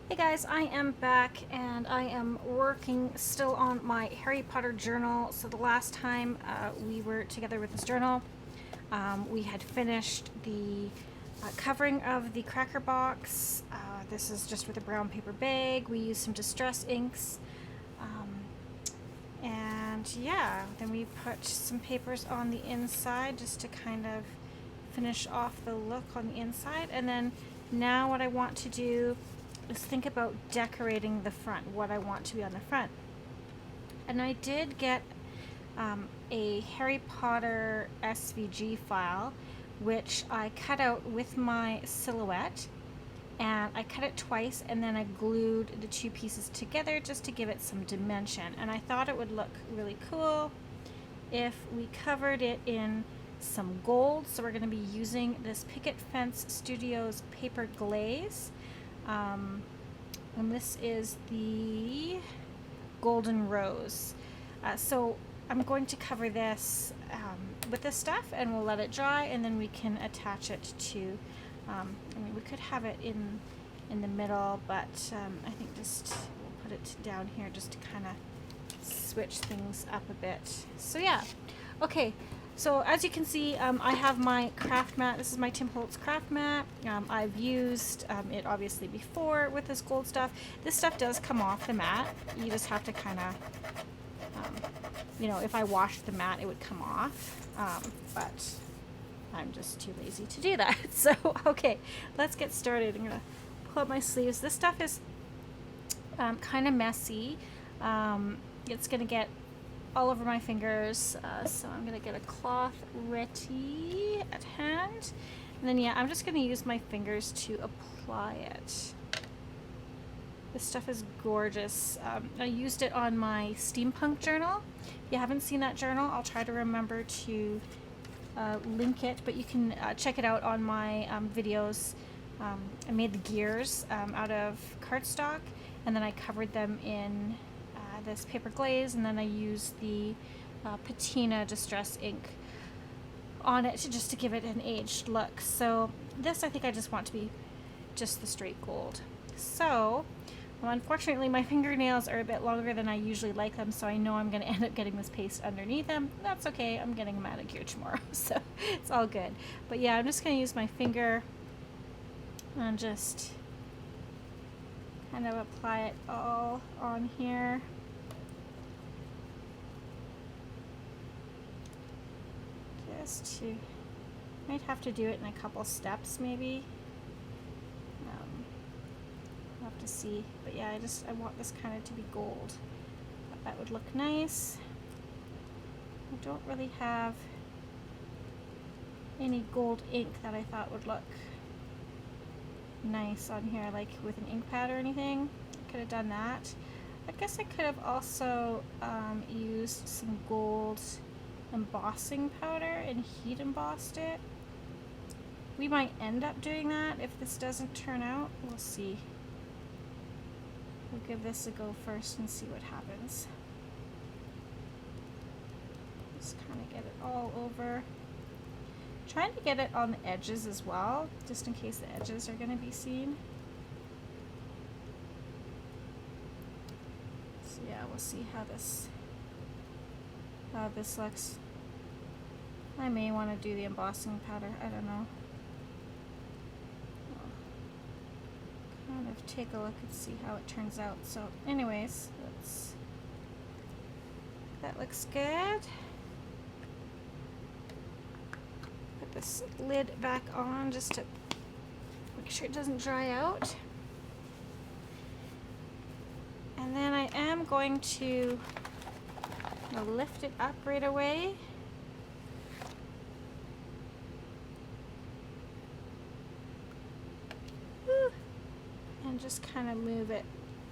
Hey guys, I am back and I am working still on my Harry Potter journal. So the last time we were together with this journal, we had finished the covering of the cracker box. This is just with a brown paper bag. We used some distress inks. And yeah, then we put some papers on the inside just to kind of finish off the look on the inside. And then now what I want to do is think about decorating the front, what I want to be on the front. And I did get a Harry Potter SVG file, which I cut out with my silhouette, and I cut it twice and then I glued the two pieces together just to give it some dimension. And I thought it would look really cool if we covered it in some gold. So we're going to be using this Picket Fence Studios paper glaze. And this is the Golden Rose. So I'm going to cover this with this stuff and we'll let it dry and then we can attach it to, I mean we could have it in the middle, but I think just we'll put it down here just to kind of switch things up a bit. So yeah, okay. So as you can see, I have my craft mat. This is my Tim Holtz craft mat. I've used it obviously before with this gold stuff. This stuff does come off the mat. You just have to kind of, you know, if I washed the mat, it would come off. But I'm just too lazy to do that. So, okay, let's get started. I'm going to pull up my sleeves. This stuff is kind of messy. It's going to get all over my fingers, so I'm gonna get a cloth ready at hand, and then yeah, I'm just gonna use my fingers to apply it. This stuff is gorgeous. I used it on my steampunk journal. If you haven't seen that journal, I'll try to remember to link it, but you can check it out on my videos. I made the gears out of cardstock, and then I covered them in this paper glaze, and then I used the Patina Distress Ink on it just to give it an aged look. So this I think I just want to be just the straight gold. So well, unfortunately my fingernails are a bit longer than I usually like them, so I know I'm going to end up getting this paste underneath them. That's okay, I'm getting a manicure tomorrow, so it's all good. But yeah, I'm just going to use my finger and just kind of apply it all on here. To might have to do it in a couple steps maybe. I'll have to see, but yeah, I want this kind of to be gold. That would look nice. I don't really have any gold ink that I thought would look nice on here, like with an ink pad or anything. I could have done that. I guess I could have also used some gold embossing powder and heat embossed it. We might end up doing that if this doesn't turn out. We'll see. We'll give this a go first and see what happens. Just kind of get it all over. Trying to get it on the edges as well, just in case the edges are going to be seen. So yeah, we'll see how this looks. I may want to do the embossing powder, I don't know. I'll kind of take a look and see how it turns out. So anyways, that looks good. Put this lid back on just to make sure it doesn't dry out. And then I am going to lift it up right away. And just kind of move it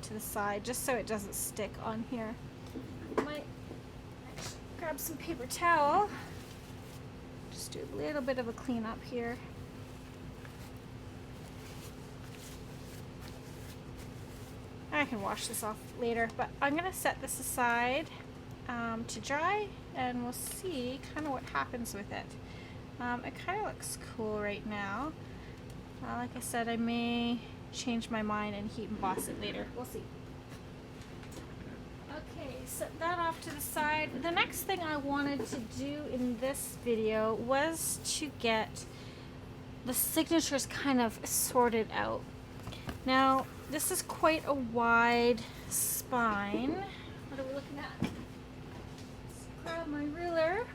to the side just so it doesn't stick on here. I might actually grab some paper towel. Just do a little bit of a cleanup here. I can wash this off later, but I'm going to set this aside to dry, and we'll see kind of what happens with it. It kind of looks cool right now. Like I said, I may change my mind and heat emboss it later. We'll see. Okay, set that off to the side. The next thing I wanted to do in this video was to get the signatures kind of sorted out. Now, this is quite a wide spine. What are we looking at? Let's grab my ruler.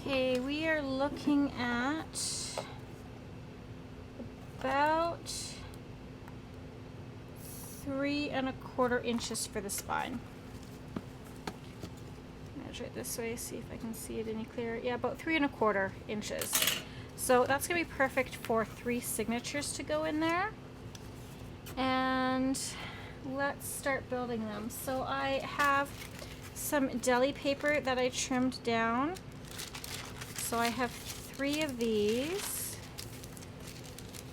Okay, we are looking at about 3 1/4 inches for the spine. Measure it this way, see if I can see it any clearer. Yeah, about 3 1/4 inches. So that's gonna be perfect for 3 signatures to go in there. And let's start building them. So I have some deli paper that I trimmed down. So I have 3 of these.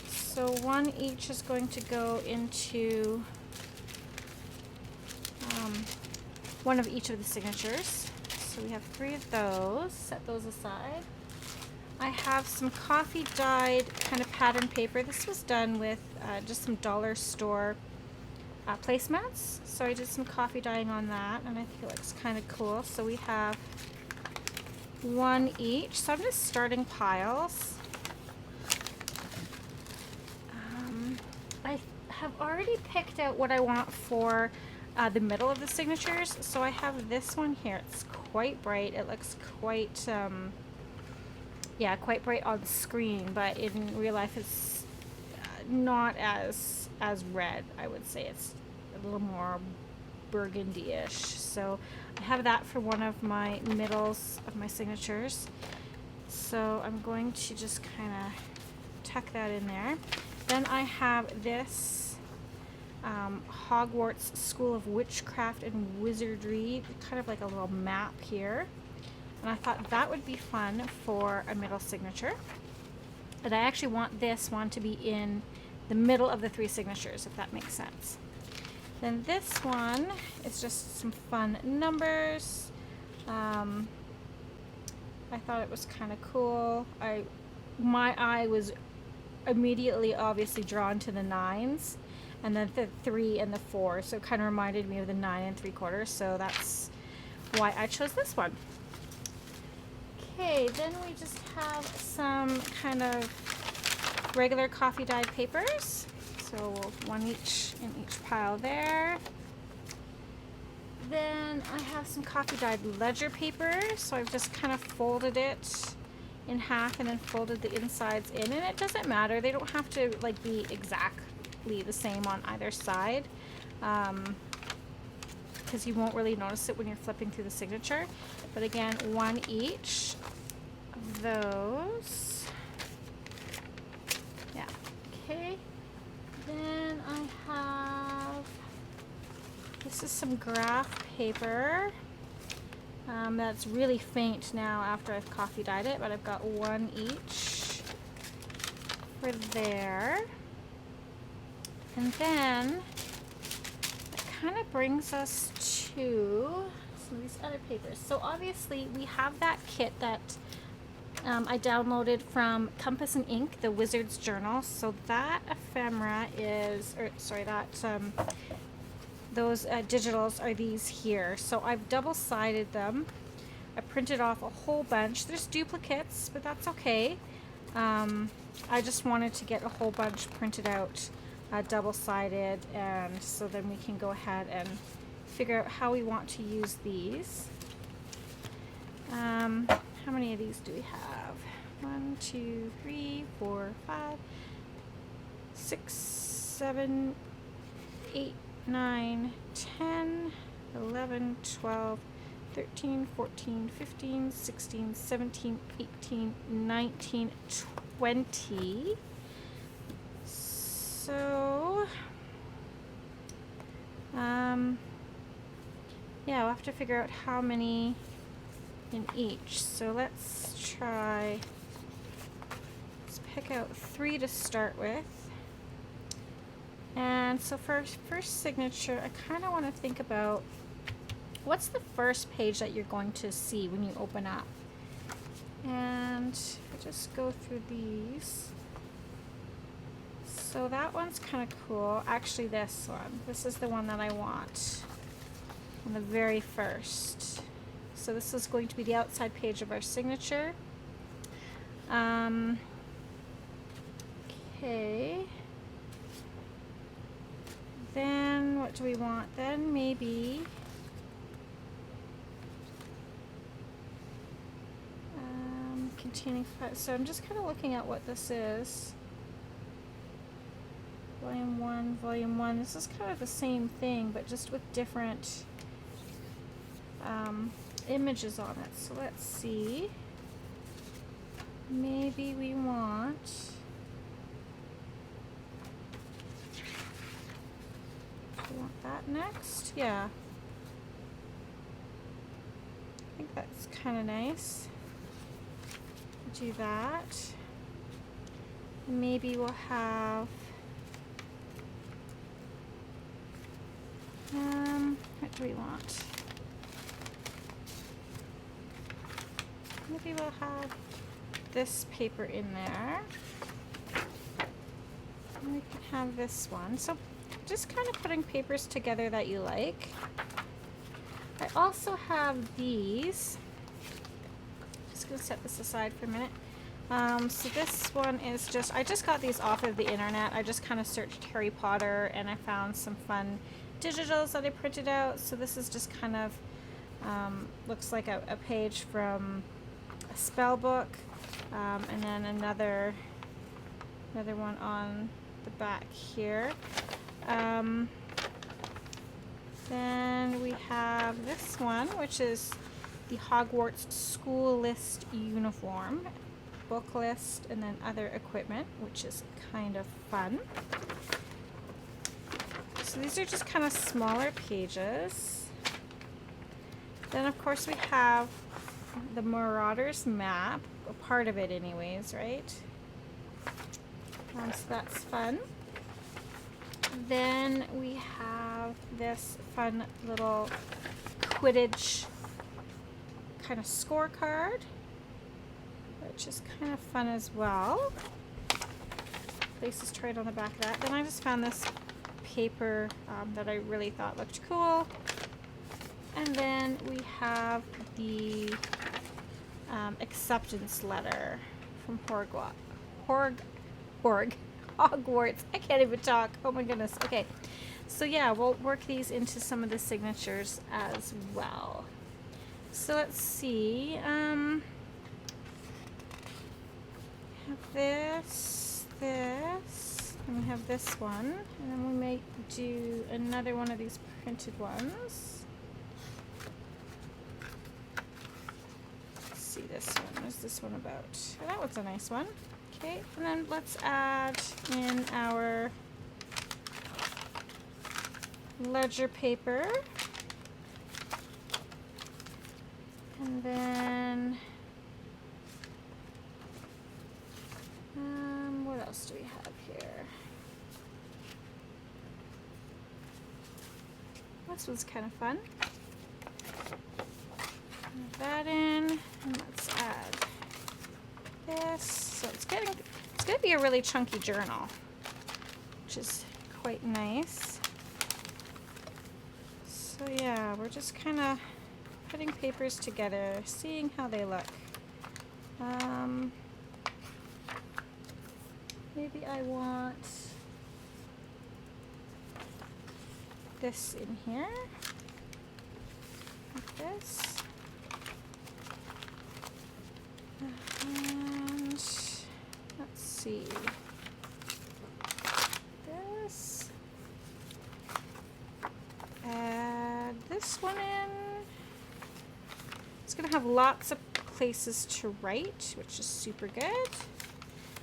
So 1 each is going to go into 1 of each of the signatures. So we have 3 of those. Set those aside. I have some coffee dyed kind of pattern paper. This was done with just some dollar store placemats. So I did some coffee dyeing on that, and I think it looks kind of cool. So we have 1 each. So I'm just starting piles. I have already picked out what I want for the middle of the signatures. So I have this one here. It's quite bright. It looks quite yeah, quite bright on screen, but in real life it's not as red. I would say it's a little more burgundy-ish. So I have that for one of my middles of my signatures. So I'm going to just kind of tuck that in there. Then I have this Hogwarts School of Witchcraft and Wizardry, kind of like a little map here. And I thought that would be fun for a middle signature. But I actually want this one to be in the middle of the 3 signatures, if that makes sense. Then this one is just some fun numbers. I thought it was kind of cool. My eye was immediately obviously drawn to the 9s, and then the 3 and the 4. So it kind of reminded me of the 9 3/4. So that's why I chose this one. Okay, then we just have some kind of regular coffee dyed papers. So 1 each in each pile there. Then I have some coffee dyed ledger paper. So I've just kind of folded it in half and then folded the insides in. And it doesn't matter. They don't have to like be exactly the same on either side. Because you won't really notice it when you're flipping through the signature. But again, 1 each of those. Yeah, okay. Then I have, this is some graph paper. That's really faint now after I've coffee dyed it, but I've got 1 each for there. And then kind of brings us to some of these other papers. So obviously we have that kit that I downloaded from Compass and Ink, the Wizard's Journal. So that ephemera is, or sorry, that those digitals are these here. So I've double-sided them. I printed off a whole bunch. There's duplicates, but that's okay. I just wanted to get a whole bunch printed out, double-sided, and so then we can go ahead and figure out how we want to use these. How many of these do we have? 1, 2, 3, 4, 5, 6, 7, 8, 9, 10, 11, 12, 13, 14, 15, 16, 17, 18, 19, 20. So, yeah, we'll have to figure out how many in each. So let's try, let's pick out 3 to start with. And so for first signature, I kind of want to think about what's the first page that you're going to see when you open up. And if I just go through these. So that one's kind of cool. Actually, this one. This is the one that I want. On the very first. So this is going to be the outside page of our signature. Okay. Then what do we want? Then maybe containing. So I'm just kind of looking at what this is. Volume 1, Volume 1. This is kind of the same thing, but just with different images on it. So let's see. Maybe we want that next. Yeah. I think that's kind of nice. Do that. Maybe we'll have what do we want? Maybe we'll have this paper in there. And we can have this one. So just kind of putting papers together that you like. I also have these. Just gonna set this aside for a minute. So this one is just, I just got these off of the internet. I just kind of searched Harry Potter and I found some fun digitals that I printed out. So this is just kind of looks like a page from a spell book, and then another one on the back here. Then we have this one, which is the Hogwarts school list uniform, book list, and then other equipment, which is kind of fun. So these are just kind of smaller pages. Then of course we have the Marauders map, a part of it anyways, right? So that's fun. Then we have this fun little Quidditch kind of scorecard, which is kind of fun as well. Places to write on the back of that. Then I just found this paper that I really thought looked cool. And then we have the acceptance letter from Hogwarts. I can't even talk. Oh my goodness. Okay. So yeah, we'll work these into some of the signatures as well. So let's see. Have this, and we have this one, and then we might do another one of these printed ones. Let's see this one. What's this one about? Oh, that one's a nice one. Okay, and then let's add in our ledger paper. And then, what else do we have here? This one's kind of fun. Add that in, and let's add this. So it's going to be a really chunky journal, which is quite nice. So yeah, we're just kind of putting papers together, seeing how they look. Maybe I want this in here, like this. And let's see, this. Add this one in. It's going to have lots of places to write, which is super good.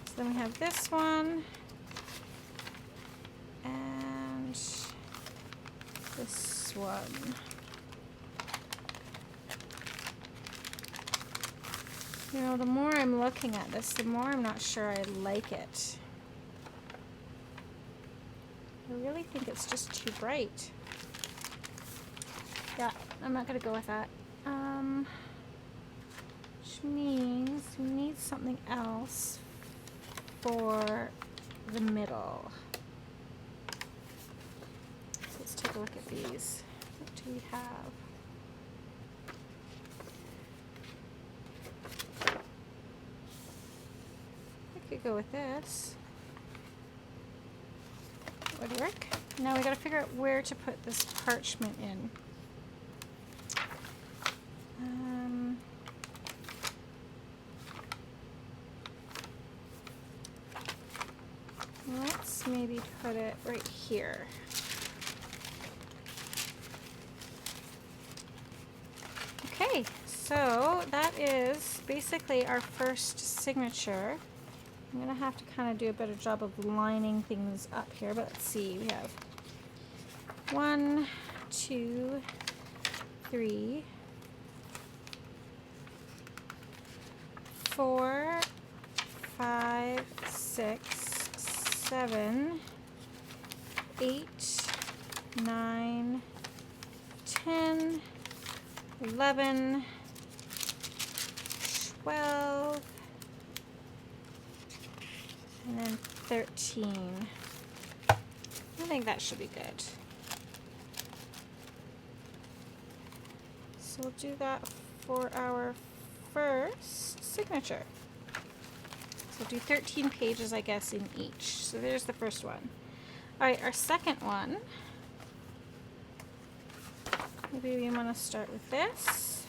So then we have this one. And this one. You know, the more I'm looking at this, the more I'm not sure I like it. I really think it's just too bright. Yeah, I'm not going to go with that. Which means we need something else for the middle. Let's take a look at these. What do we have? I could go with this. That would work. Now we gotta figure out where to put this parchment in. Let's maybe put it right here. Okay, so that is basically our first signature. I'm gonna have to kind of do a better job of lining things up here, but let's see. We have 1, 2, 3, 4, 5, 6, 7, 8, 9, 10, 11, 12, and then 13. I think that should be good. So we'll do that for our first signature. So do 13 pages, I guess, in each. So there's the first one. All right, our second one. Maybe we want to start with this.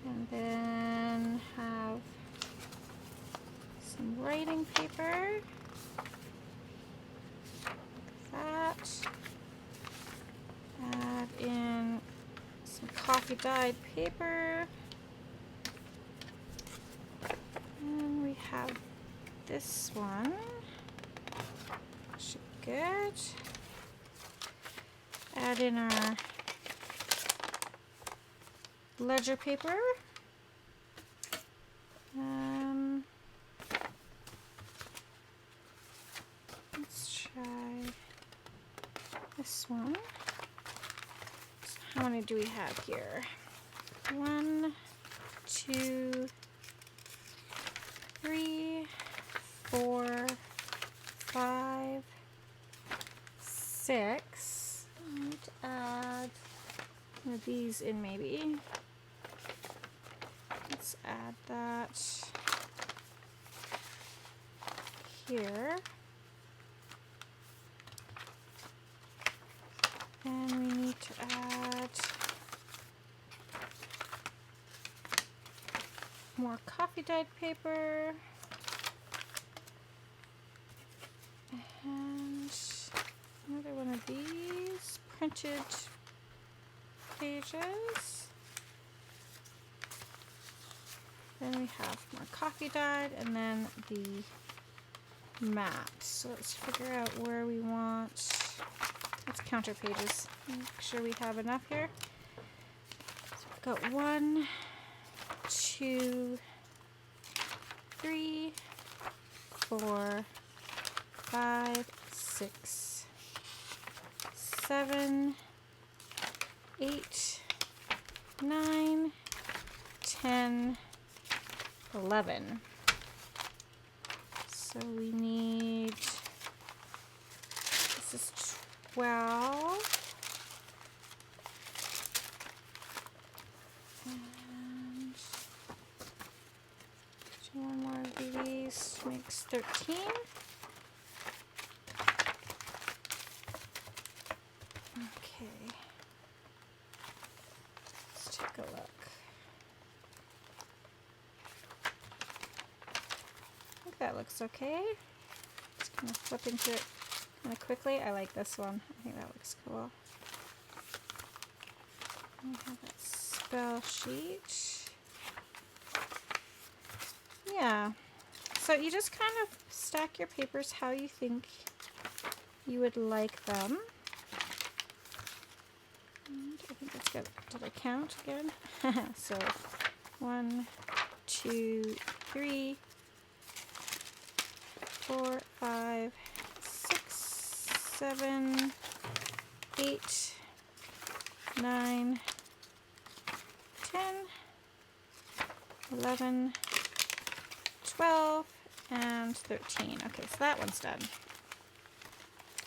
And then have some writing paper. Like that. Add in some coffee dyed paper. And we have this one. Should be good. Add in our ledger paper. Let's try this one. So how many do we have here? 1, 2, 3, 4, 5, 6. I need to add one of these in maybe. Let's add that here. And we need to add more coffee dyed paper. And another one of these printed pages. Then we have more coffee dyed and then the matte. So let's figure out where we want. Let's count our pages. Make sure we have enough here. So we've got 1, 2, 3, 4, 5, 6, 7, 8, 9, 10, 11. So we need, this is 12. And do one more of these makes 13. Okay. Let's take a look. I think that looks okay. Just kind of flip into it kind of quickly. I like this one. I think that looks cool. We have that spell sheet. Yeah. So you just kind of stack your papers how you think you would like them. And I think that's good. Did I count again? So 1, 2, 3, 4, 5, 6, 7, 8, 9, 10, 11, 12, and 13. Okay, so that one's done.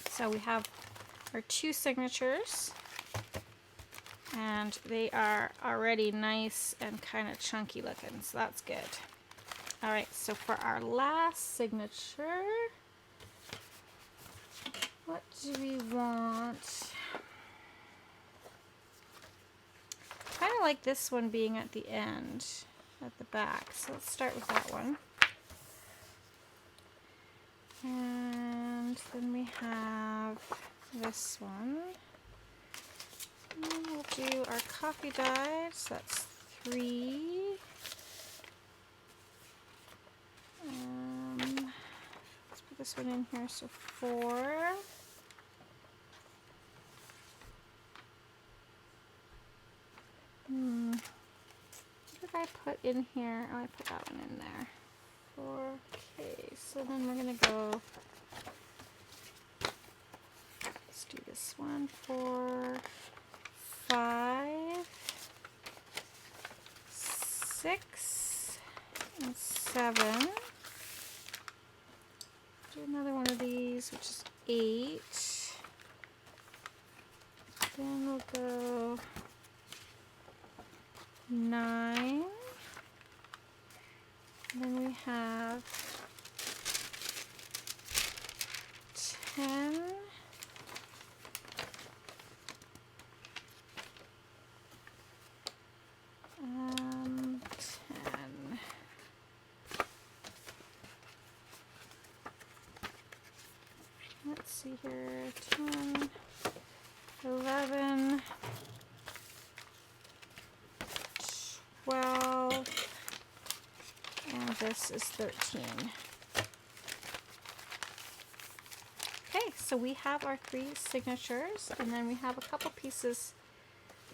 So we have our 2 signatures, and they are already nice and kind of chunky looking, so that's good. All right, so for our last signature, what do we want? Kind of like this one being at the end, at the back. So let's start with that one. And then we have this one. And we'll do our coffee dyes. That's 3. Let's put this one in here, so 4. What did I put in here? Oh, I put that one in there. 4. Okay, so then we're going to go, let's do this one. 4, 5, 6, and 7. Do another one of these, which is 8. Then we'll go 9. Then we have 10. Um, 10. Let's see here. 10, 11, 12, and this is 13. Okay, so we have our 3 signatures, and then we have a couple pieces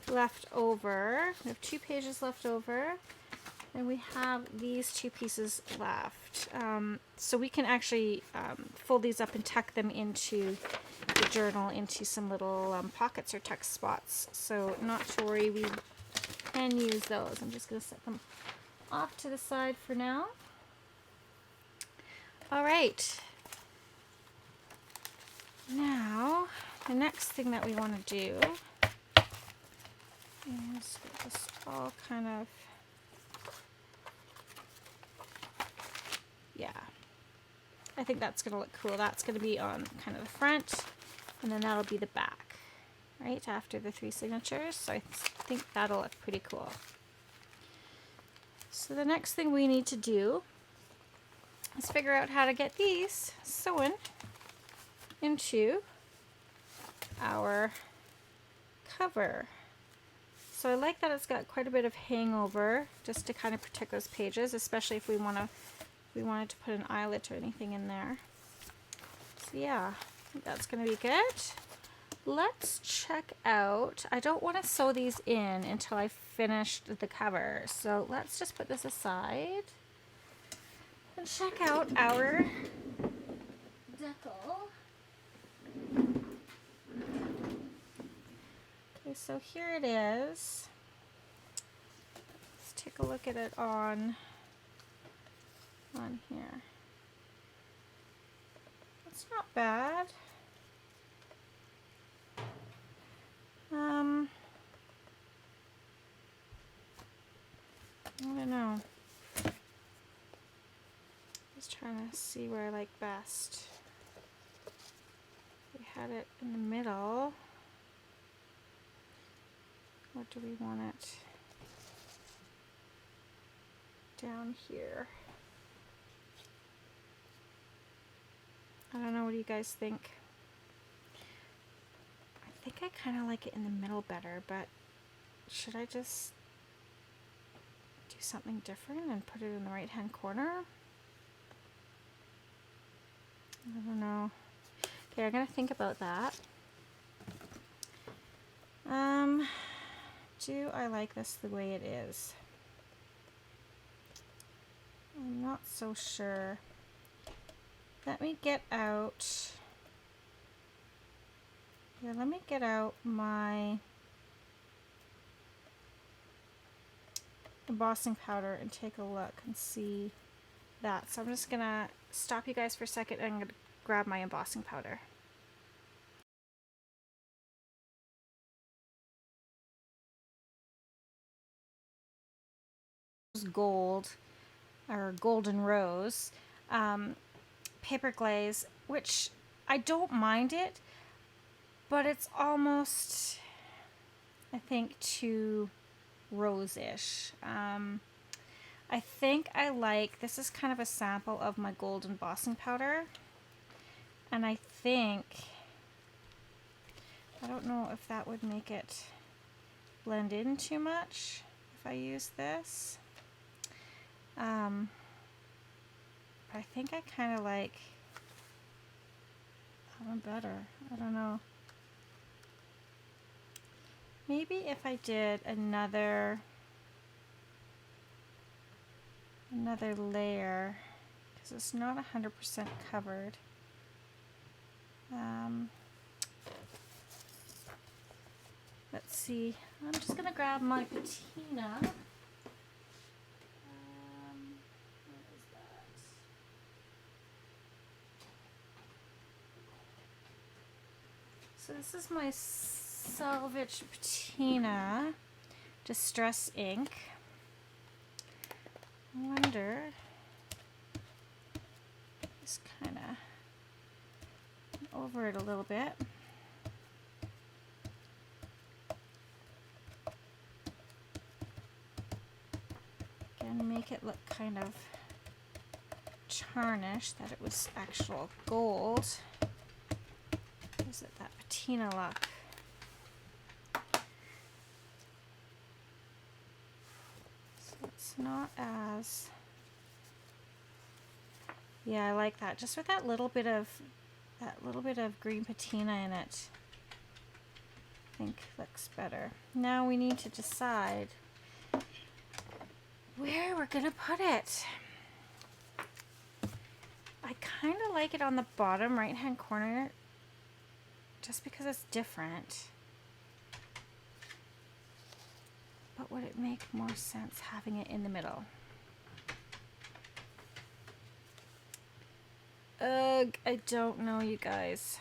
left over. We have 2 pages left over, and we have these 2 pieces left. So we can actually fold these up and tuck them into the journal, into some little pockets or tuck spots. So not to worry, we can use those. I'm just going to set them off to the side for now. All right. Now, the next thing that we want to do is get this all kind of, yeah, I think that's going to look cool. That's going to be on kind of the front, and then that'll be the back, right, after the 3 signatures. So I think that'll look pretty cool. So the next thing we need to do is figure out how to get these sewn into our cover. So I like that it's got quite a bit of hangover, just to kind of protect those pages, especially if we wanted to put an eyelet or anything in there. So yeah, I think that's going to be good. Let's check out, I don't want to sew these in until I finished the cover, so let's just put this aside and check out our decal. Okay, so here it is. Let's take a look at it on here. It's not bad. I don't know. Just trying to see where I like best. We had it in the middle. What do we want it? Down here. I don't know, what do you guys think? I think I kind of like it in the middle better, but should I just do something different and put it in the right hand corner? I don't know. Okay, I'm gonna think about that. Do I like this the way it is? I'm not so sure. Let me get out. Yeah, let me get out my embossing powder and take a look and see that. So I'm just gonna stop you guys for a second and I'm gonna grab my embossing powder. Gold or golden rose paper glaze, which I don't mind it, but it's almost, I think, too rose-ish. I think I like, this is kind of a sample of my gold embossing powder, and I think, I don't know if that would make it blend in too much if I use this. I think I kind of like that one better. I don't know. Maybe if I did another layer, because it's not 100% covered. Let's see. I'm just gonna grab my patina. So this is my Salvage Patina Distress Ink. I wonder, just kind of over it a little bit. Again, make it look kind of tarnished, that it was actual gold. Is it that patina look? So it's not as, yeah, I like that. Just with that little bit of green patina in it, I think looks better. Now we need to decide where we're gonna put it. I kind of like it on the bottom right hand corner, just because it's different. But would it make more sense having it in the middle? Ugh, I don't know, you guys.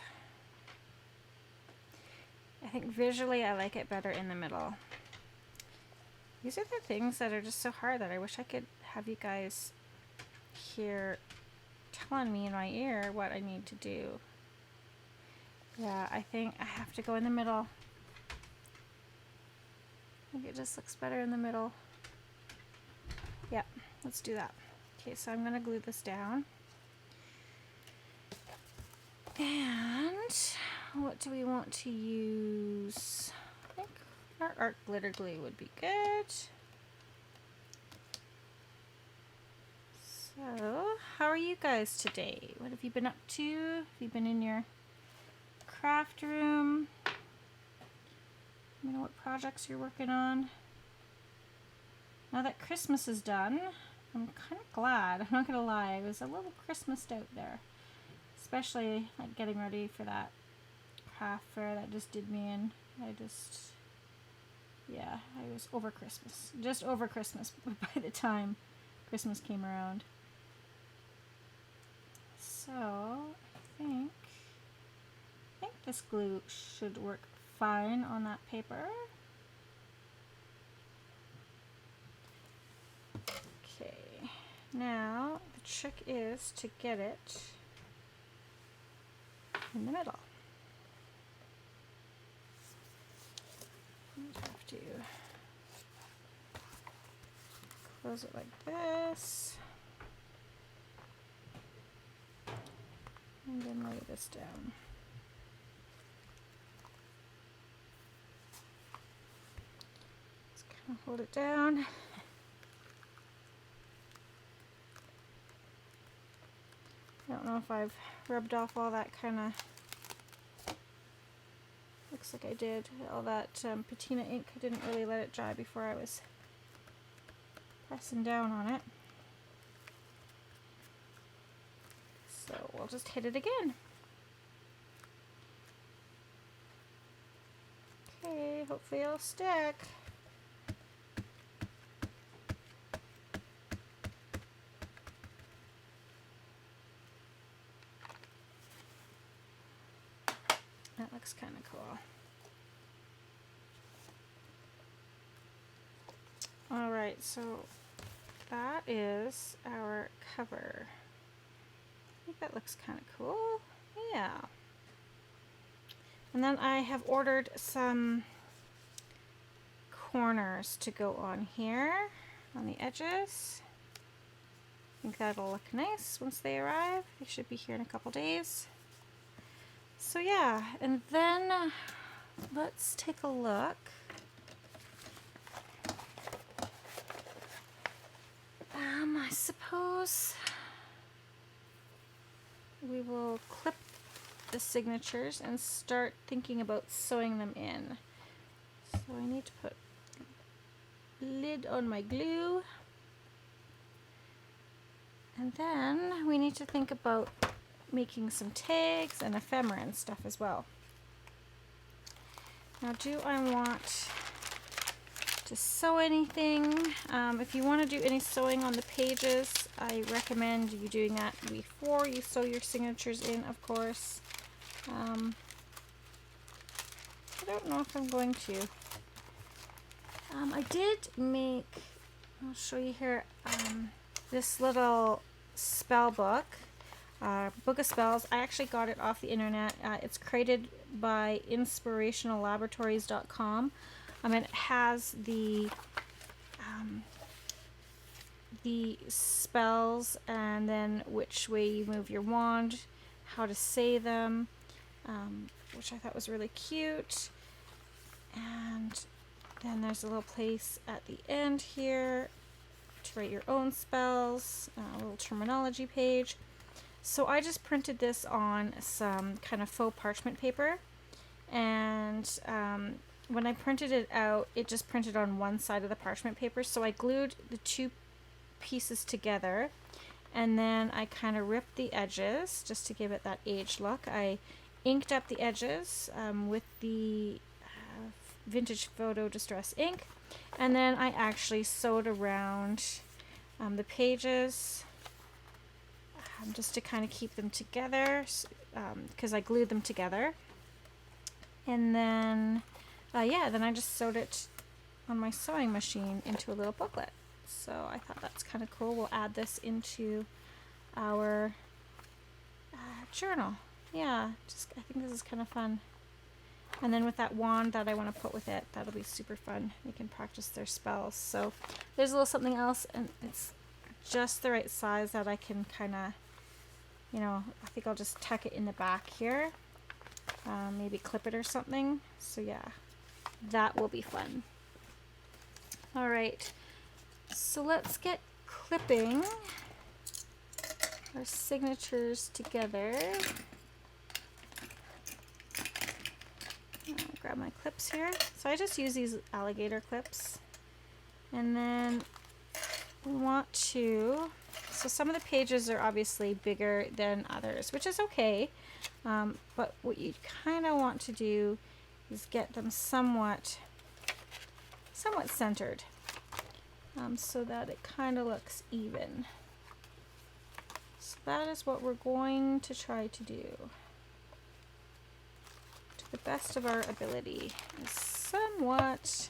I think visually I like it better in the middle. These are the things that are just so hard that I wish I could have you guys hear telling me in my ear what I need to do. Yeah, I think I have to go in the middle. I think it just looks better in the middle. Yeah, let's do that. Okay, so I'm gonna glue this down. And what do we want to use? I think our art glitter glue would be good. So, how are you guys today? What have you been up to? Have you been in your craft room? You know what projects you're working on? Now that Christmas is done, I'm kind of glad. I'm not gonna lie, I was a little Christmased out there, especially like getting ready for that craft fair that just did me in. Yeah, I was over Christmas, just over Christmas by the time Christmas came around. So I think this glue should work fine on that paper. Okay, now the trick is to get it in the middle. You have to close it like this, and then lay this down. Just kind of hold it down. I don't know if I've rubbed off all that kind of, looks like I did, all that patina ink. I didn't really let it dry before I was pressing down on it. So we'll just hit it again. Okay, hopefully it'll stick. looks kind of cool. All right, so that is our cover. I think that looks kind of cool. Yeah. And then I have ordered some corners to go on here, on the edges. I think that'll look nice once they arrive. They should be here in a couple days. So yeah, and then let's take a look. I suppose we will clip the signatures and start thinking about sewing them in. So I need to put a lid on my glue. And then we need to think about making some tags and ephemera and stuff as well. Now, do I want to sew anything? If you want to do any sewing on the pages, I recommend you doing that before you sew your signatures in, of course. I don't know if I'm going to. I did make, I'll show you here, this little spell book, book of spells. I actually got it off the internet. It's created by inspirationallaboratories.com. It has the spells and then which way you move your wand, how to say them, which I thought was really cute. And then there's a little place at the end here to write your own spells, a little terminology page. So I just printed this on some kind of faux parchment paper, and when I printed it out, it just printed on one side of the parchment paper, so I glued the two pieces together, and then I kind of ripped the edges just to give it that aged look. I inked up the edges with the vintage photo distress ink, and then I actually sewed around the pages just to kind of keep them together, because I glued them together. And then then I just sewed it on my sewing machine into a little booklet. So I thought that's kind of cool. We'll add this into our journal. Yeah, I think this is kind of fun. And then with that wand that I want to put with it, that'll be super fun. They can practice their spells. So there's a little something else, and it's just the right size that I can kind of, I think I'll just tuck it in the back here. Maybe clip it or something. So yeah, that will be fun. All right, so let's get clipping our signatures together. Grab my clips here. So I just use these alligator clips, and then we want to, so some of the pages are obviously bigger than others, which is okay, but what you kind of want to do is get them somewhat centered, so that it kind of looks even. So that is what we're going to try to do to the best of our ability, is somewhat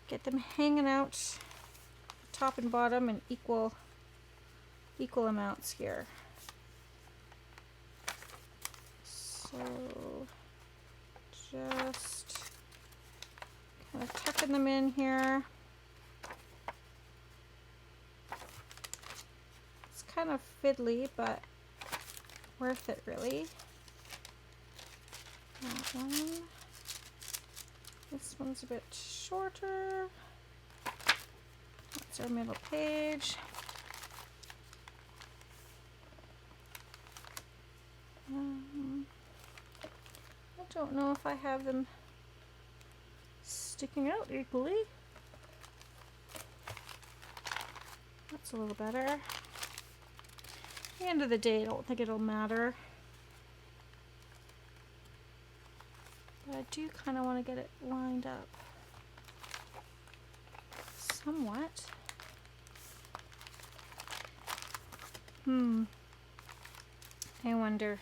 get them hanging out top and bottom in equal amounts here. So just kind of tucking them in here. It's kind of fiddly, but worth it really. That one. This one's a bit shorter. That's our middle page. I don't know if I have them sticking out equally. That's a little better. At the end of the day, I don't think it'll matter. But I do kind of want to get it lined up somewhat. I wonder.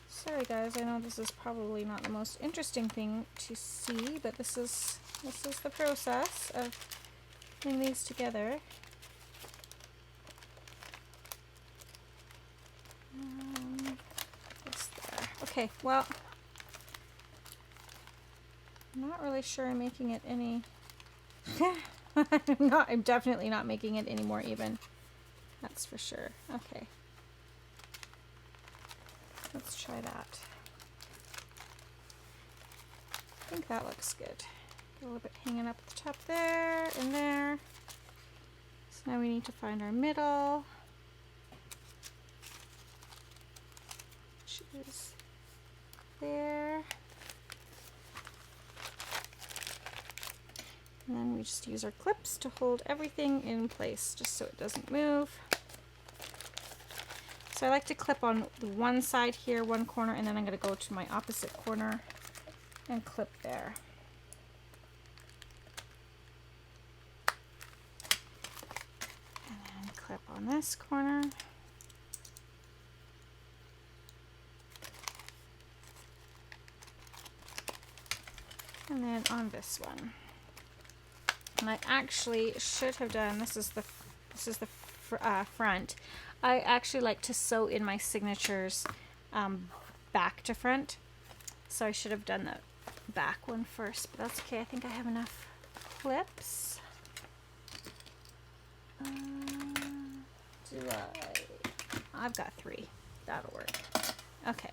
Sorry guys, I know this is probably not the most interesting thing to see, but this is the process of putting these together. Okay, well, I'm not really sure I'm making it any... I'm definitely not making it any more even. That's for sure. Okay. Let's try that. I think that looks good. Get a little bit hanging up at the top there and there. So now we need to find our middle, which is there. And then we just use our clips to hold everything in place just so it doesn't move. So I like to clip on the one side here, one corner, and then I'm going to go to my opposite corner and clip there. And then clip on this corner. And then on this one. And I actually should have done, this is the front. I actually like to sew in my signatures back to front. So I should have done the back one first, but that's okay. I think I have enough clips. I've got 3. That'll work. Okay.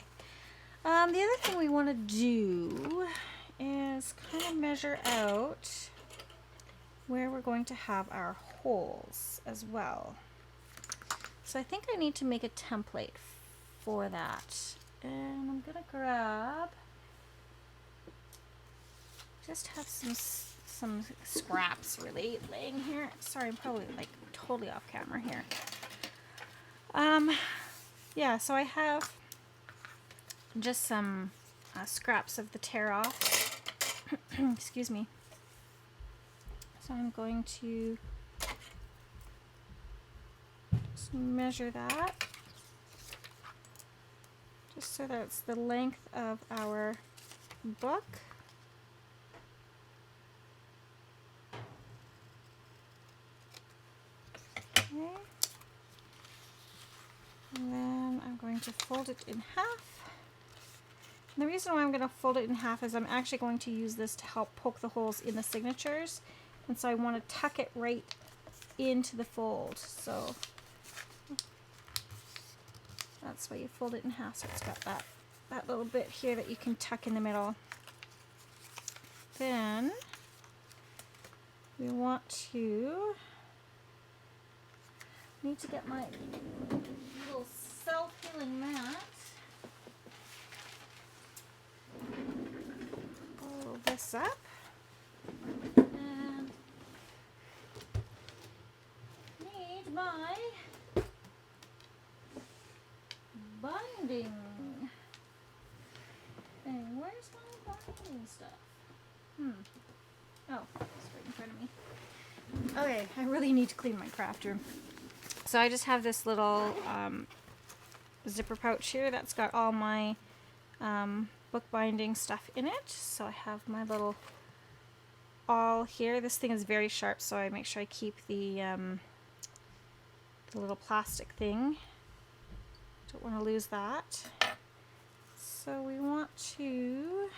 The other thing we want to do is kind of measure out where we're going to have our holes as well. So I think I need to make a template for that. And I'm gonna grab, just have some scraps really laying here. Sorry, I'm probably like totally off camera here. Yeah, so I have just some scraps of the tear off. Excuse me. So I'm going to just measure that, just so that it's the length of our book. Okay. And then I'm going to fold it in half. And the reason why I'm going to fold it in half is I'm actually going to use this to help poke the holes in the signatures. And so I want to tuck it right into the fold. So that's why you fold it in half. So it's got that little bit here that you can tuck in the middle. Then we need to get my little self-healing mat. Pull this up. And need my binding thing. Where's my binding stuff? Oh, it's right in front of me. Okay, I really need to clean my craft room. So I just have this little zipper pouch here that's got all my bookbinding stuff in it. So I have my little awl here. This thing is very sharp, so I make sure I keep the little plastic thing. Don't want to lose that. So we want to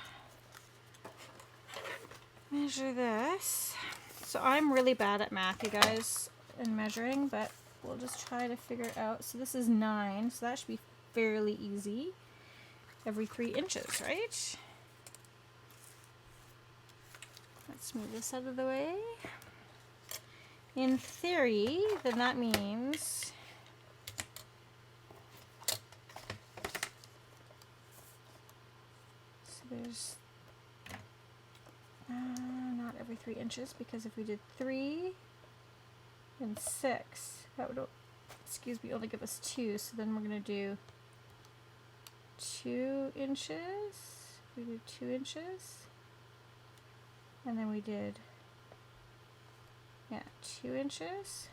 measure this. So I'm really bad at math, you guys, and measuring, but we'll just try to figure it out. So this is 9, so that should be fairly easy. Every 3 inches, right? Let's move this out of the way. In theory, then that means so there's not every 3 inches, because if we did 3 and 6, that would, excuse me, only give us 2. So then we're going to do 2 inches. We did 2 inches. And then we did Yeah, 2 inches.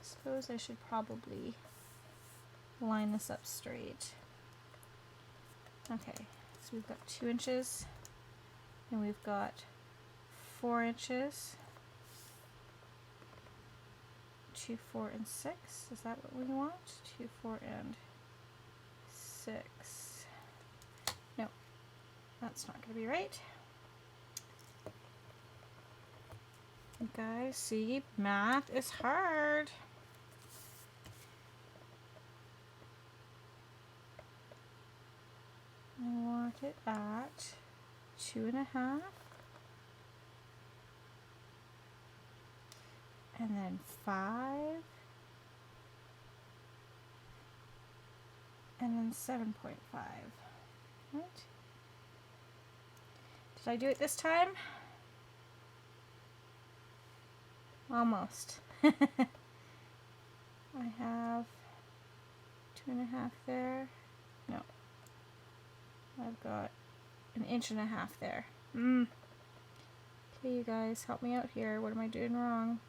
I suppose I should probably line this up straight. Okay, so we've got 2 inches, and we've got 4 inches. 2, 4, and 6. Is that what we want? 2, 4, and 6. No, that's not going to be right. You guys, see, math is hard. I want it at 2.5. And then 5. And then 7.5. Right? Did I do it this time? Almost. I have 2.5 there. No. I've got 1.5 inches there. Okay, you guys, help me out here. What am I doing wrong?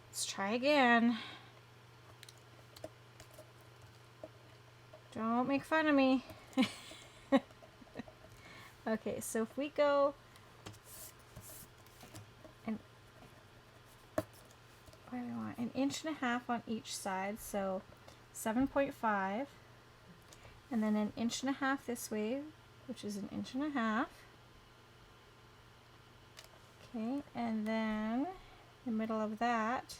Let's try again. Don't make fun of me. Okay, so if we go and what do I want? 1.5 inches on each side, so 7.5, and then 1.5 inches this way, which is 1.5 inches. Okay, and then the middle of that,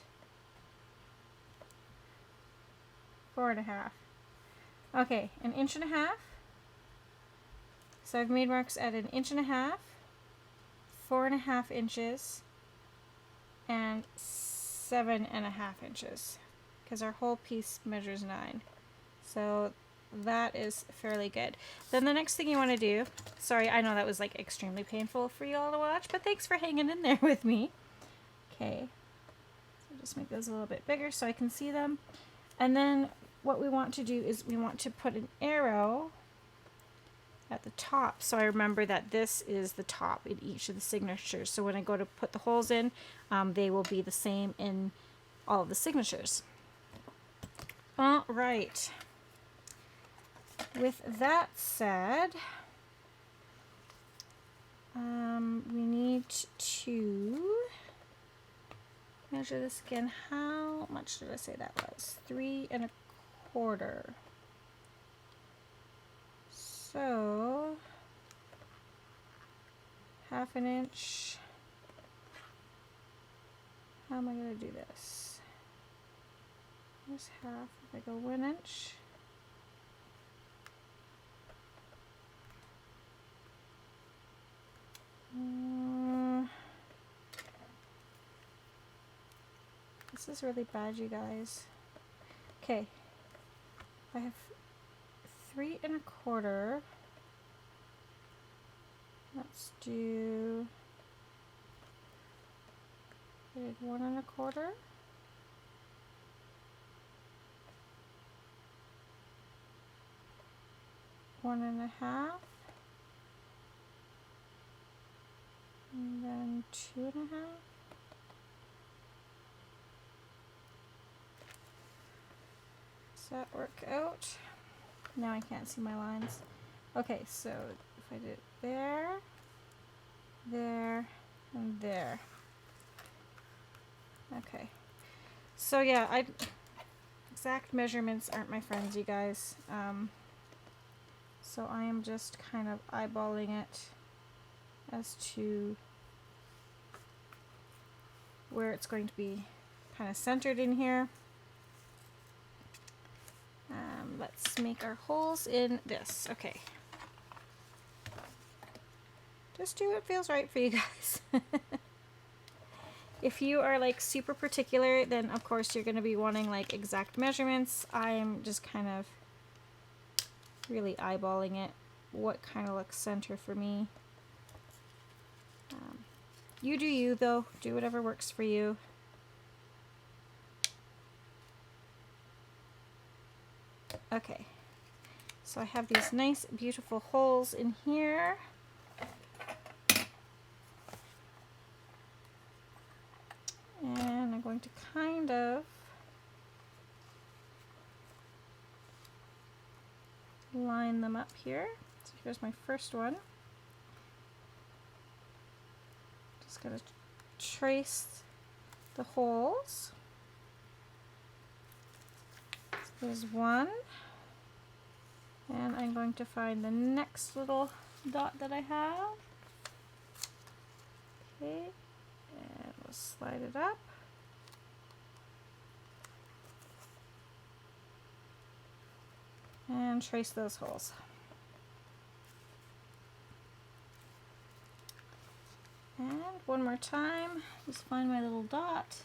4.5. Okay, 1.5 inches. So I've made marks at 1.5 inches, 4.5 inches, and 7.5 inches, because our whole piece measures 9. So that is fairly good. Then the next thing you want to do, sorry, I know that was like extremely painful for you all to watch, but thanks for hanging in there with me. Okay, so just make those a little bit bigger so I can see them. And then what we want to do is we want to put an arrow at the top, so I remember that this is the top in each of the signatures. So when I go to put the holes in, they will be the same in all of the signatures. All right. With that said, we need to measure this again. How much did I say that was? 3.25. So 1/2 inch. How am I going to do this? Here's half. If I go 1 inch. This is really bad, you guys. Okay, I have 3.25. Let's do 1.25. One and a half. And then 2.5. Does that work out? Now I can't see my lines. Okay, so if I did it there, there, and there. Okay. So yeah, exact measurements aren't my friends, you guys. So I am just kind of eyeballing it as to where it's going to be kind of centered in here. Let's make our holes in this. Okay. Just do what feels right for you guys. If you are like super particular, then of course you're going to be wanting like exact measurements. I'm just kind of really eyeballing it, what kind of looks center for me. You do you though, do whatever works for you. Okay, so I have these nice beautiful holes in here. going to kind of line them up here. So here's my first one. Just going to trace the holes. So there's one. And I'm going to find the next little dot that I have. Okay, and we'll slide it up. And trace those holes. And one more time, just find my little dot.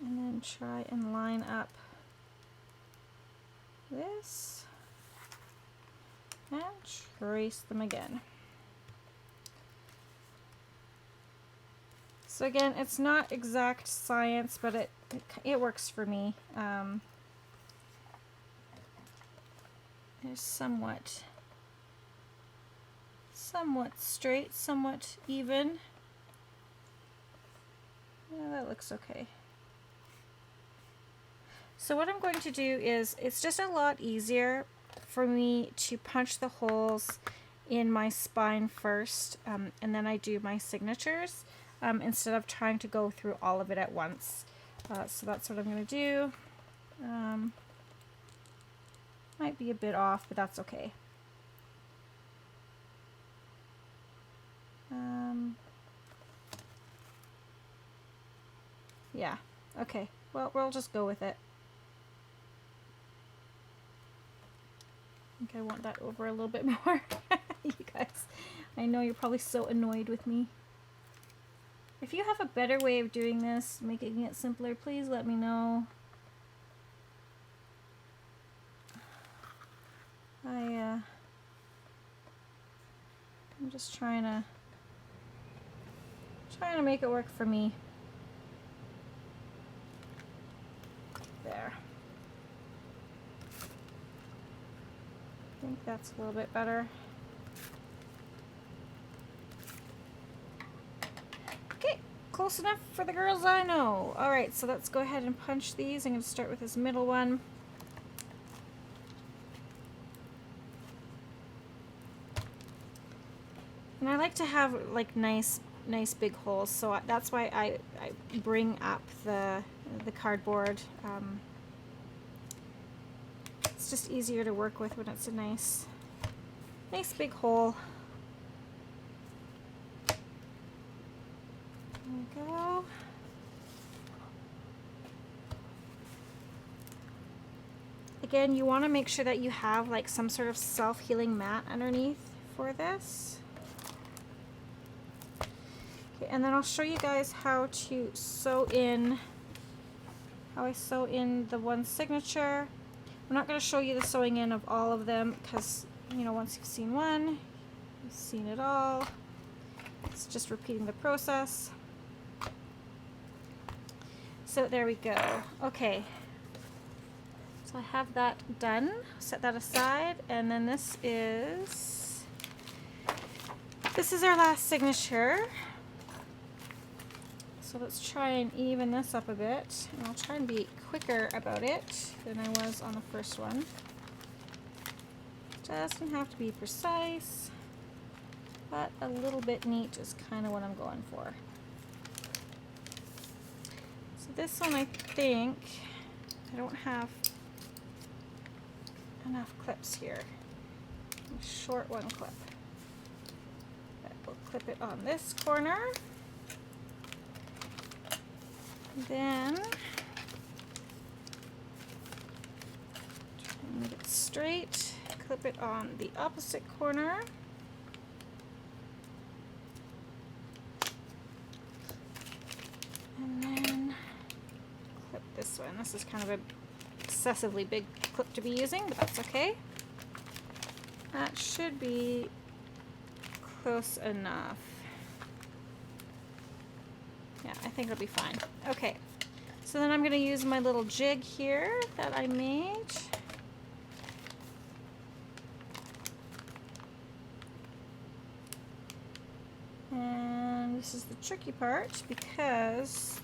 And then try and line up this. And trace them again. So again, it's not exact science, but it works for me. It's somewhat straight, somewhat even. Yeah, that looks okay. So what I'm going to do is, it's just a lot easier for me to punch the holes in my spine first, and then I do my signatures, instead of trying to go through all of it at once. So that's what I'm going to do. Might be a bit off, but that's okay. Yeah, okay. Well, we'll just go with it. I think I want that over a little bit more. You guys, I know you're probably so annoyed with me. If you have a better way of doing this, making it simpler, please let me know. I'm just trying to make it work for me. There. I think that's a little bit better. Okay, close enough for the girls I know. Alright, so let's go ahead and punch these. I'm going to start with this middle one. And I like to have like nice big holes, so that's why I bring up the cardboard. It's just easier to work with when it's a nice big hole. There we go. Again, you want to make sure that you have like some sort of self-healing mat underneath for this. And then I'll show you guys how to sew in, how I sew in the one signature. I'm not going to show you the sewing in of all of them because, you know, once you've seen one, you've seen it all. It's just repeating the process. So there we go. Okay. So I have that done. Set that aside, and then this is our last signature. So let's try and even this up a bit, and I'll try and be quicker about it than I was on the first one. Doesn't have to be precise, but a little bit neat is kind of what I'm going for. So this one, I think, I don't have enough clips here. A short one clip. But we'll clip it on this corner. Then try and make it straight, clip it on the opposite corner. And then clip this one. This is kind of an excessively big clip to be using, but that's okay. That should be close enough. Yeah, I think it'll be fine. Okay, so then I'm going to use my little jig here that I made. And this is the tricky part because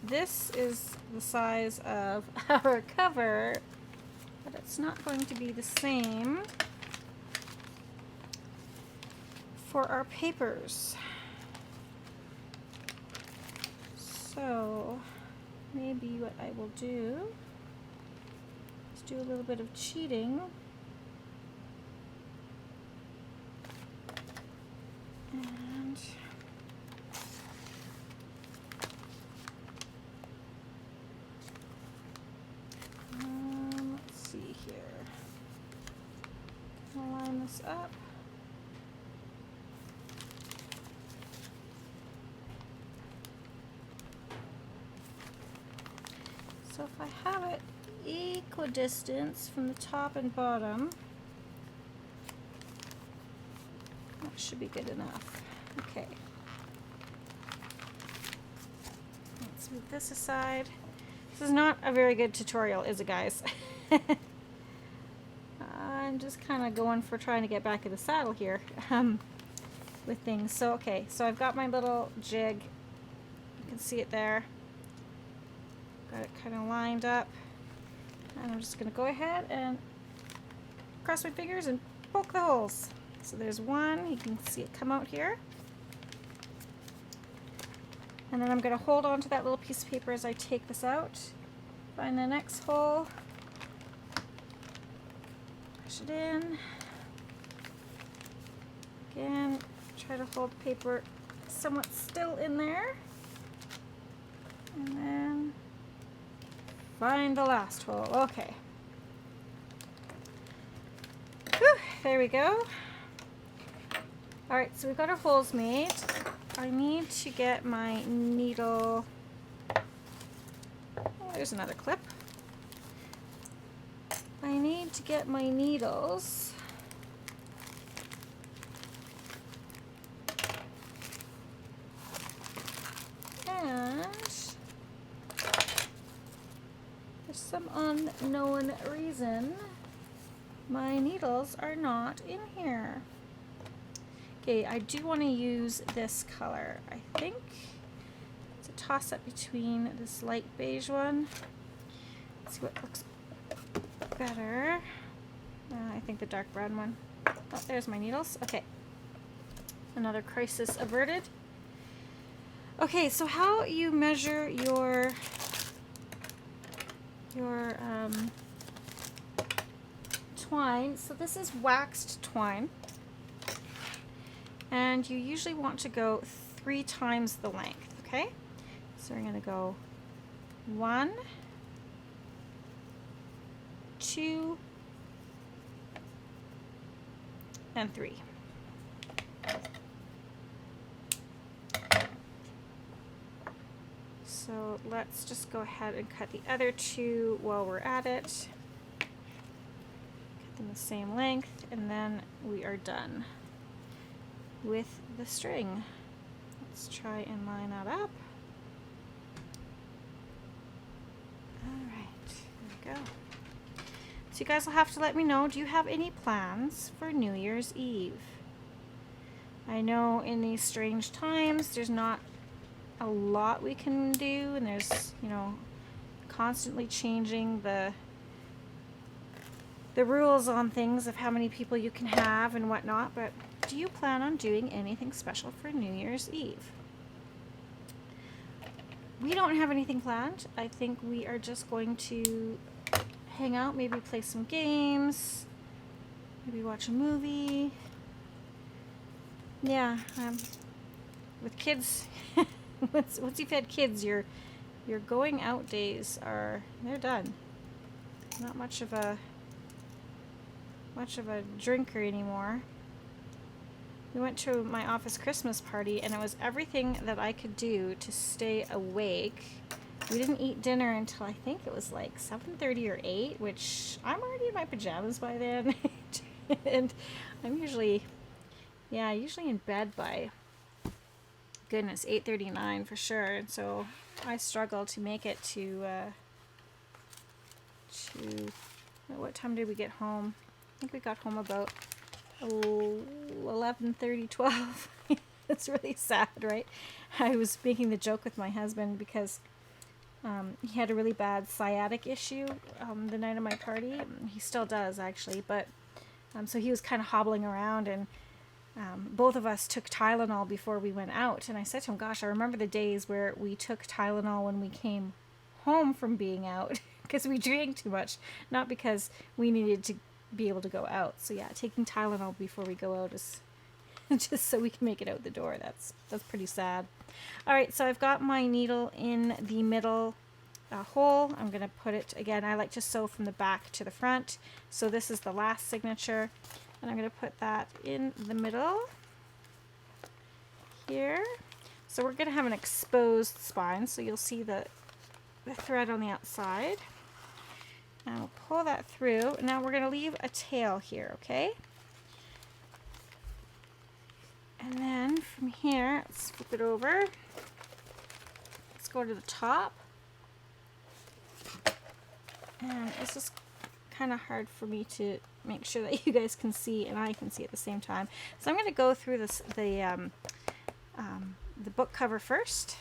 this is the size of our cover, but it's not going to be the same for our papers. So maybe what I will do is do a little bit of cheating and let's see here. I'll line this up. So if I have it equidistant from the top and bottom, that should be good enough. Okay. Let's move this aside. This is not a very good tutorial, is it, guys? I'm just kind of going for trying to get back in the saddle here with things. So, okay, so I've got my little jig. You can see it there. Got it kind of lined up. And I'm just going to go ahead and cross my fingers and poke the holes. So there's one. You can see it come out here. And then I'm going to hold on to that little piece of paper as I take this out. Find the next hole. Push it in. Again, try to hold the paper somewhat still in there. And then find the last hole. Okay. Whew, there we go. Alright, so we've got our holes made. I need to get my needle. Oh, there's another clip. I need to get my needles. And for some unknown reason, my needles are not in here. Okay, I do want to use this color. I think it's a toss-up between this light beige one. Let's see what looks better. I think the dark brown one. Oh, there's my needles. Okay. Another crisis averted. Okay, so how you measure your twine. So this is waxed twine. And you usually want to go 3 times the length, okay? So we're going to go 1, 2, and 3. So let's just go ahead and cut the other 2 while we're at it. Cut them the same length, and then we are done with the string. Let's try and line that up. Alright, there we go. So you guys will have to let me know, do you have any plans for New Year's Eve? I know in these strange times there's not a lot we can do, and there's, you know, constantly changing the rules on things of how many people you can have and whatnot, but do you plan on doing anything special for New Year's Eve? We don't have anything planned. I think we are just going to hang out, maybe play some games, maybe watch a movie. Yeah, with kids, once you've had kids, your going out days they're done. Not much of a drinker anymore. We went to my office Christmas party, and it was everything that I could do to stay awake. We didn't eat dinner until I think it was like 7:30 or 8, which I'm already in my pajamas by then. And I'm usually in bed by, goodness, 8:39 for sure. And so I struggled to make it to what time did we get home? I think we got home about 11:30, 12. It's really sad, right? I was making the joke with my husband because he had a really bad sciatic issue the night of my party. He still does, actually, but so he was kind of hobbling around, and both of us took Tylenol before we went out. And I said to him, gosh, I remember the days where we took Tylenol when we came home from being out because we drank too much, not because we needed to be able to go out. So yeah, taking Tylenol before we go out is just so we can make it out the door. That's pretty sad. All right, so I've got my needle in the middle hole. I'm going to put it, again, I like to sew from the back to the front. So this is the last signature, and I'm going to put that in the middle here. So we're going to have an exposed spine, so you'll see the thread on the outside. And we'll pull that through. Now we're going to leave a tail here, okay? And then from here, let's flip it over. Let's go to the top. And this is kind of hard for me to make sure that you guys can see and I can see at the same time. So I'm going to go through this the book cover first,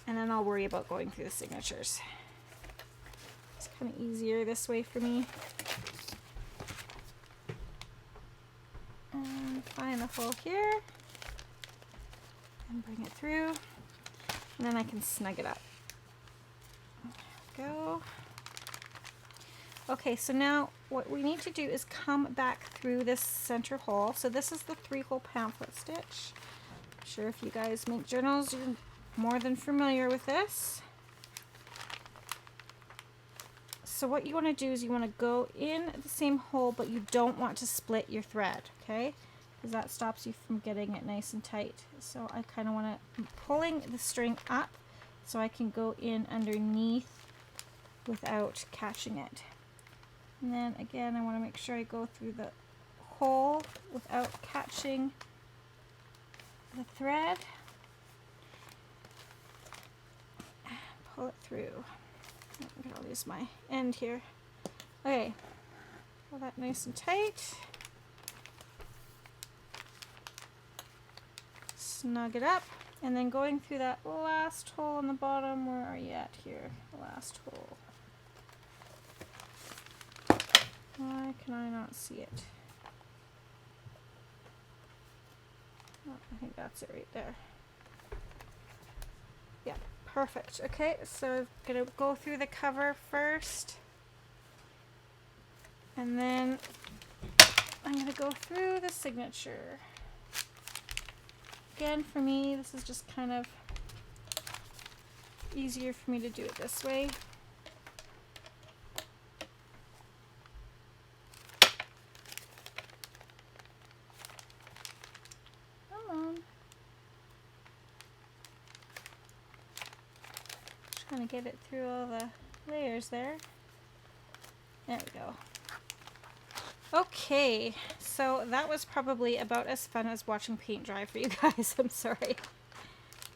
and then I'll worry about going through the signatures. It's kind of easier this way for me. And find the hole here and bring it through, and then I can snug it up. There we go. Okay, so now what we need to do is come back through this center hole. So this is the 3-hole pamphlet stitch. I'm sure if you guys make journals, you're more than familiar with this. So what you want to do is you want to go in the same hole, but you don't want to split your thread, okay? Because that stops you from getting it nice and tight. So I kind of want to, I'm pulling the string up so I can go in underneath without catching it. And then again, I want to make sure I go through the hole without catching the thread. Pull it through. I'm going to lose my end here. Okay, pull that nice and tight. Snug it up. And then going through that last hole on the bottom. Where are you at here? The last hole. Why can I not see it? Oh, I think that's it right there. Yeah, perfect. Okay, so I'm going to go through the cover first. And then I'm going to go through the signature. Again, for me, this is just kind of easier for me to do it this way. Trying to get it through all the layers there. There we go. Okay, so that was probably about as fun as watching paint dry for you guys. I'm sorry.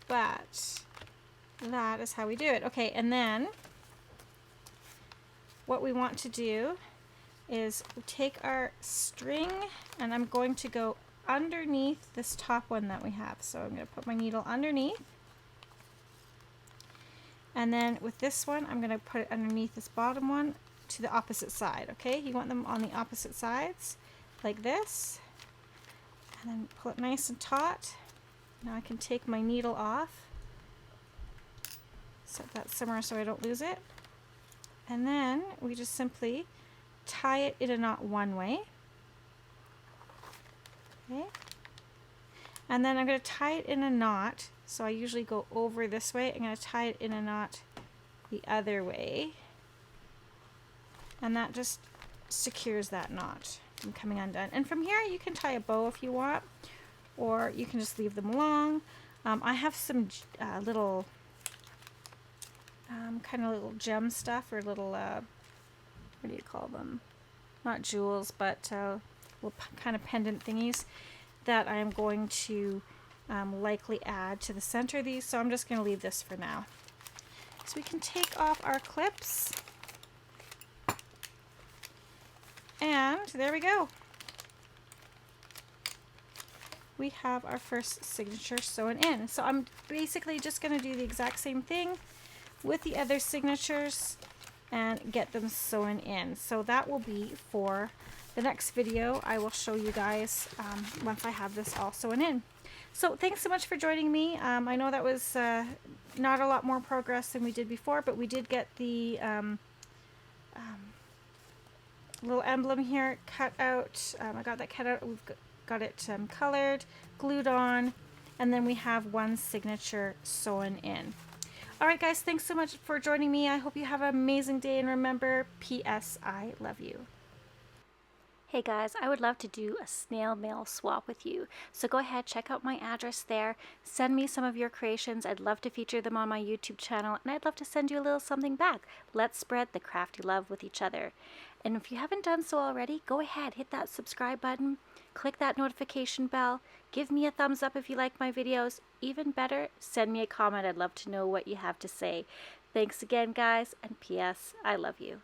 But that is how we do it. Okay, and then what we want to do is take our string, and I'm going to go underneath this top one that we have. So I'm going to put my needle underneath. And then with this one, I'm going to put it underneath this bottom one to the opposite side, okay? You want them on the opposite sides, like this. And then pull it nice and taut. Now I can take my needle off. Set that somewhere so I don't lose it. And then we just simply tie it in a knot one way. Okay? And then I'm going to tie it in a knot. So I usually go over this way. I'm going to tie it in a knot the other way. And that just secures that knot from coming undone. And from here you can tie a bow if you want, or you can just leave them along. I have some little kind of little gem stuff, or little, what do you call them? Not jewels, but little kind of pendant thingies that I'm going to likely add to the center of these, so I'm just going to leave this for now. So we can take off our clips, and there we go. we have our first signature sewn in. So I'm basically just going to do the exact same thing with the other signatures and get them sewn in. So that will be for the next video. I will show you guys once I have this all sewn in. So thanks so much for joining me. I know that was not a lot more progress than we did before, but we did get the little emblem here cut out. I got that cut out. We've got it colored, glued on, and then we have one signature sewn in. Alright guys, thanks so much for joining me. I hope you have an amazing day, and remember, P.S. I love you. Hey guys, I would love to do a snail mail swap with you. So go ahead, check out my address there. Send me some of your creations. I'd love to feature them on my YouTube channel, and I'd love to send you a little something back. Let's spread the crafty love with each other. And if you haven't done so already, go ahead, hit that subscribe button, click that notification bell, give me a thumbs up if you like my videos. Even better, send me a comment. I'd love to know what you have to say. Thanks again, guys, and P.S. I love you.